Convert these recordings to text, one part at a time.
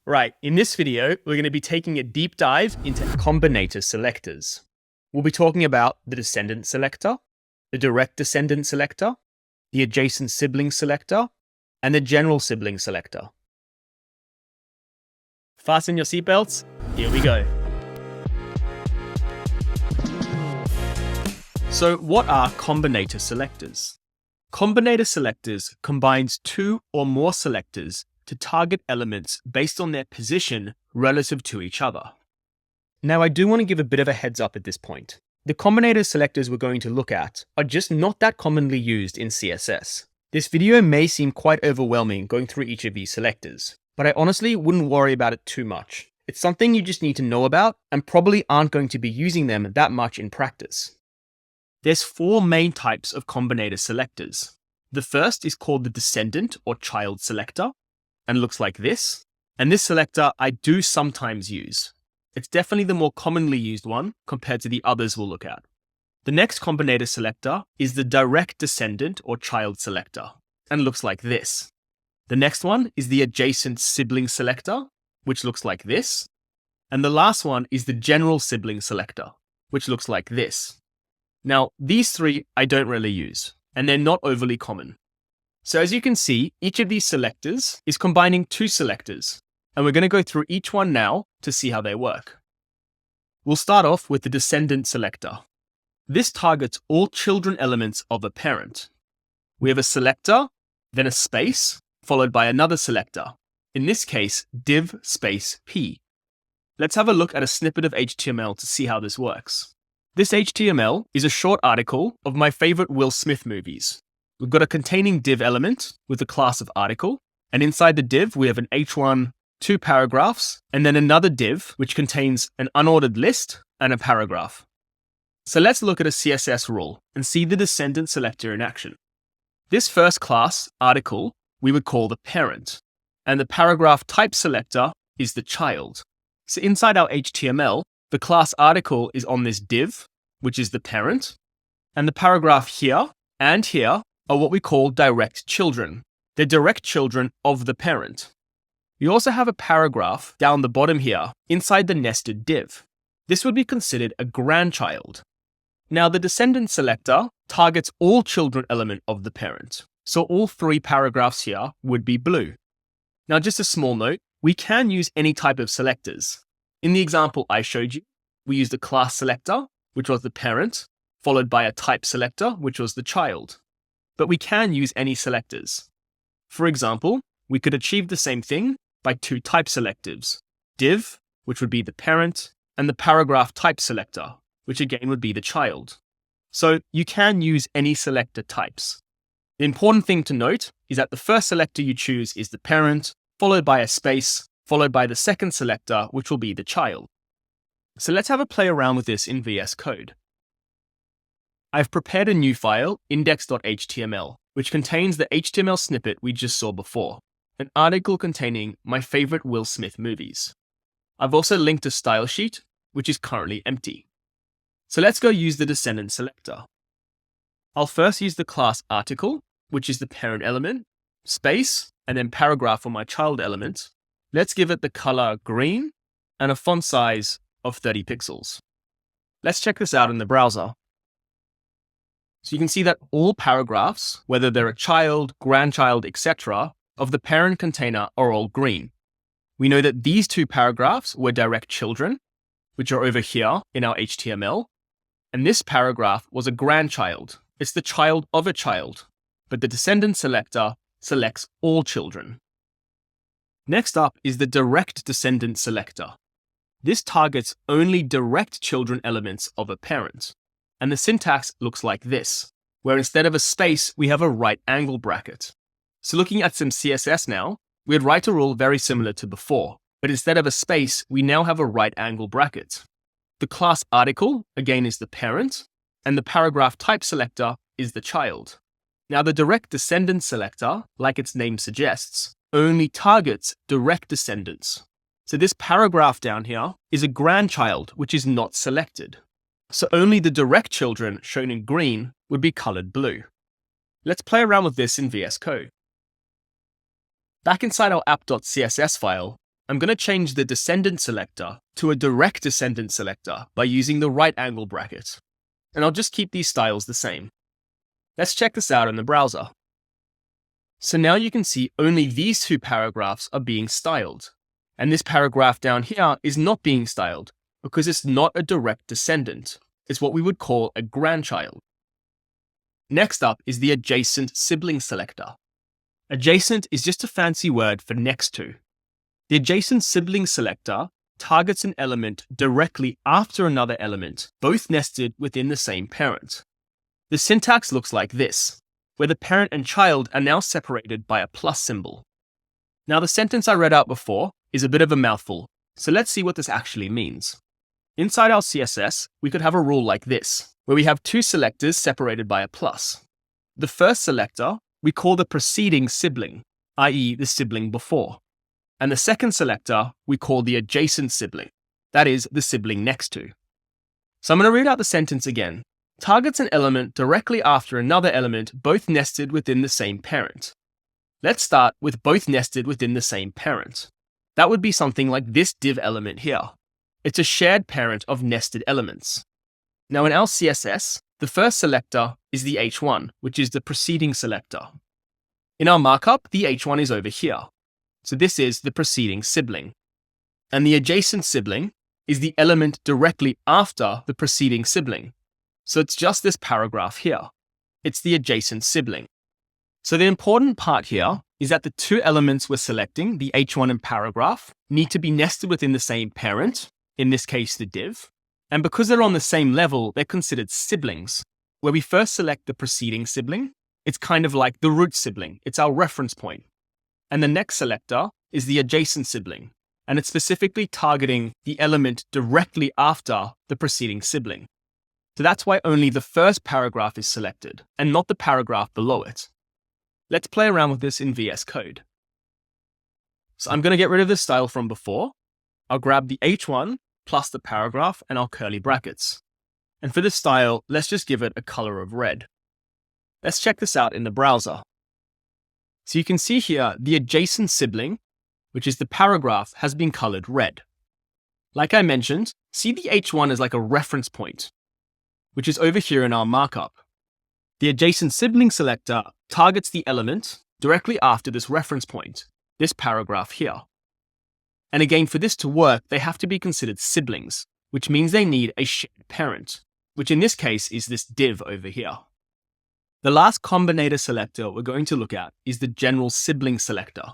Right, in this video, we're going to be taking a deep dive into Combinator selectors. We'll be talking about the Descendant selector, the Direct Descendant selector, the Adjacent Sibling selector, and the General Sibling selector. Fasten your seatbelts, here we go. So what are Combinator selectors? Combinator selectors combines two or more selectors to target elements based on their position relative to each other. Now, I do want to give a bit of a heads up at this point. The Combinator selectors we're going to look at are just not that commonly used in CSS. This video may seem quite overwhelming going through each of these selectors, but I honestly wouldn't worry about it too much. It's something you just need to know about and probably aren't going to be using them that much in practice. There's four main types of Combinator selectors. The first is called the Descendant or Child selector, and looks like this. And this selector I do sometimes use. It's definitely the more commonly used one compared to the others we'll look at. The next Combinator selector is the Direct Descendant or Child selector, and looks like this. The next one is the Adjacent Sibling selector, which looks like this. And the last one is the General Sibling selector, which looks like this. Now, these three I don't really use, and they're not overly common. So as you can see, each of these selectors is combining two selectors, and we're going to go through each one now to see how they work. We'll start off with the Descendant selector. This targets all children elements of a parent. We have a selector, then a space, followed by another selector. In this case, div space p. Let's have a look at a snippet of HTML to see how this works. This HTML is a short article of my favorite Will Smith movies. We've got a containing div element with the class of article, and inside the div we have an h1, two paragraphs, and then another div which contains an unordered list and a paragraph. So let's look at a CSS rule and see the Descendant selector in action. This first class, article, we would call the parent, and the paragraph type selector is the child. So inside our HTML, the class article is on this div, which is the parent, and the paragraph here and here are what we call direct children. They're direct children of the parent. We also have a paragraph down the bottom here inside the nested div. This would be considered a grandchild. Now, the Descendant selector targets all children element of the parent, so all three paragraphs here would be blue. Now, just a small note, we can use any type of selectors. In the example I showed you, we used a class selector, which was the parent, followed by a type selector, which was the child. But we can use any selectors. For example, we could achieve the same thing by two type selectives, div, which would be the parent, and the paragraph type selector, which again would be the child. So you can use any selector types. The important thing to note is that the first selector you choose is the parent, followed by a space, followed by the second selector, which will be the child. So let's have a play around with this in VS Code. I've prepared a new file, index.html, which contains the HTML snippet we just saw before, an article containing my favorite Will Smith movies. I've also linked a style sheet, which is currently empty. So let's go use the Descendant selector. I'll first use the class article, which is the parent element, space, and then paragraph for my child element. Let's give it the color green and a font size of 30 pixels. Let's check this out in the browser. So you can see that all paragraphs, whether they're a child, grandchild, etc., of the parent container are all green. We know that these two paragraphs were direct children, which are over here in our HTML, and this paragraph was a grandchild. It's the child of a child, but the Descendant selector selects all children. Next up is the Direct Descendant selector. This targets only direct children elements of a parent. And the syntax looks like this, where instead of a space, we have a right angle bracket. So looking at some CSS now, we'd write a rule very similar to before, but instead of a space, we now have a right angle bracket. The class article, again, is the parent, and the paragraph type selector is the child. Now, the Direct Descendant selector, like its name suggests, only targets direct descendants. So this paragraph down here is a grandchild, which is not selected. So only the direct children, shown in green, would be colored blue. Let's play around with this in VS Code. Back inside our app.css file, I'm going to change the Descendant selector to a direct Descendant selector by using the right angle bracket. And I'll just keep these styles the same. Let's check this out in the browser. So now you can see only these two paragraphs are being styled. And this paragraph down here is not being styled because it's not a direct descendant. It's what we would call a grandchild. Next up is the adjacent sibling selector. Adjacent is just a fancy word for next to. The adjacent sibling selector targets an element directly after another element, both nested within the same parent. The syntax looks like this, where the parent and child are now separated by a plus symbol. Now the sentence I read out before is a bit of a mouthful, so let's see what this actually means. Inside our CSS, we could have a rule like this, where we have two selectors separated by a plus. The first selector we call the preceding sibling, i.e. the sibling before. And the second selector we call the adjacent sibling, that is, the sibling next to. So I'm going to read out the sentence again. Targets an element directly after another element both nested within the same parent. Let's start with both nested within the same parent. That would be something like this div element here. It's a shared parent of nested elements. Now in our CSS, the first selector is the h1, which is the preceding selector. In our markup, the h1 is over here. So this is the preceding sibling. And the adjacent sibling is the element directly after the preceding sibling. So it's just this paragraph here. It's the adjacent sibling. So the important part here is that the two elements we're selecting, the h1 and paragraph, need to be nested within the same parent, in this case the div. And because they're on the same level, they're considered siblings. Where we first select the preceding sibling, it's kind of like the root sibling. It's our reference point. And the next selector is the adjacent sibling, and it's specifically targeting the element directly after the preceding sibling. So that's why only the first paragraph is selected, and not the paragraph below it. Let's play around with this in VS Code. So I'm going to get rid of the style from before. I'll grab the h1 plus the paragraph and our curly brackets. And for this style, let's just give it a color of red. Let's check this out in the browser. So you can see here, the adjacent sibling, which is the paragraph, has been colored red. Like I mentioned, see the h1 as like a reference point, which is over here in our markup. The adjacent sibling selector targets the element directly after this reference point, this paragraph here. And again, for this to work, they have to be considered siblings, which means they need a shared parent, which in this case is this div over here. The last Combinator selector we're going to look at is the general sibling selector.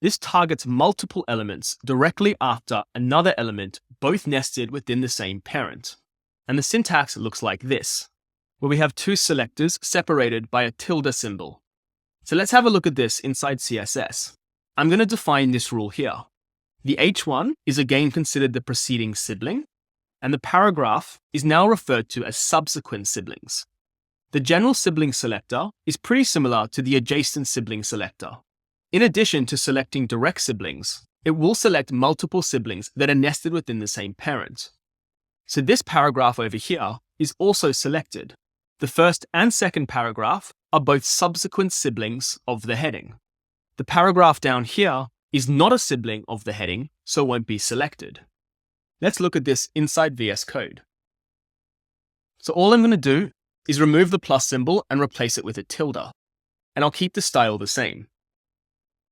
This targets multiple elements directly after another element, both nested within the same parent. And the syntax looks like this, where we have two selectors separated by a tilde symbol. So let's have a look at this inside CSS. I'm going to define this rule here. The h1 is again considered the preceding sibling, and the paragraph is now referred to as subsequent siblings. The general sibling selector is pretty similar to the adjacent sibling selector. In addition to selecting direct siblings, it will select multiple siblings that are nested within the same parent. So this paragraph over here is also selected. The first and second paragraph are both subsequent siblings of the heading. The paragraph down here is not a sibling of the heading, so won't be selected. Let's look at this inside VS Code. So all I'm going to do is remove the plus symbol and replace it with a tilde, and I'll keep the style the same.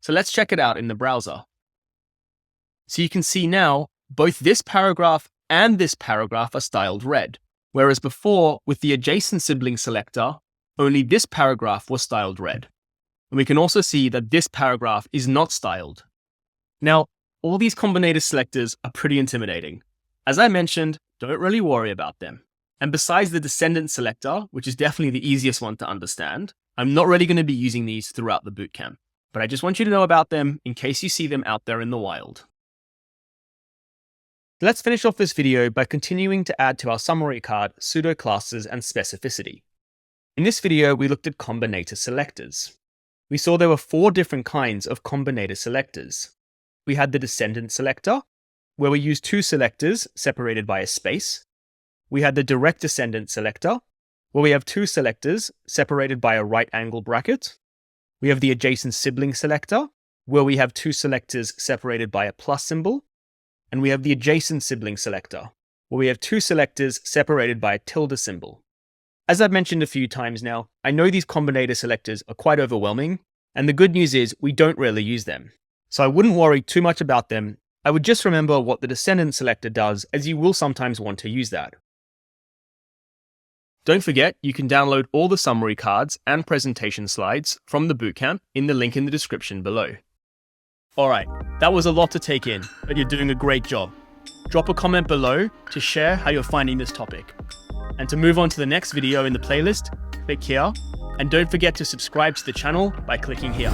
So let's check it out in the browser. So you can see now, both this paragraph and this paragraph are styled red, whereas before, with the adjacent sibling selector, only this paragraph was styled red. And we can also see that this paragraph is not styled. Now, all these Combinator selectors are pretty intimidating. As I mentioned, don't really worry about them. And besides the Descendant selector, which is definitely the easiest one to understand, I'm not really going to be using these throughout the bootcamp. But I just want you to know about them in case you see them out there in the wild. Let's finish off this video by continuing to add to our summary card pseudo classes and specificity. In this video, we looked at Combinator selectors. We saw there were 4 different kinds of Combinator selectors. We had the Descendant selector, where we used 2 selectors separated by a space. We had the Direct Descendant selector, where we have 2 selectors separated by a right angle bracket. We have the Adjacent Sibling selector, where we have two selectors separated by a plus symbol, and we have the adjacent sibling selector, where we have two selectors separated by a tilde symbol. As I've mentioned a few times now, I know these combinator selectors are quite overwhelming, and the good news is we don't rarely use them. So I wouldn't worry too much about them. I would just remember what the Descendant selector does, as you will sometimes want to use that. Don't forget, you can download all the summary cards and presentation slides from the bootcamp in the link in the description below. Alright, that was a lot to take in, but you're doing a great job. Drop a comment below to share how you're finding this topic. And to move on to the next video in the playlist, click here, and don't forget to subscribe to the channel by clicking here.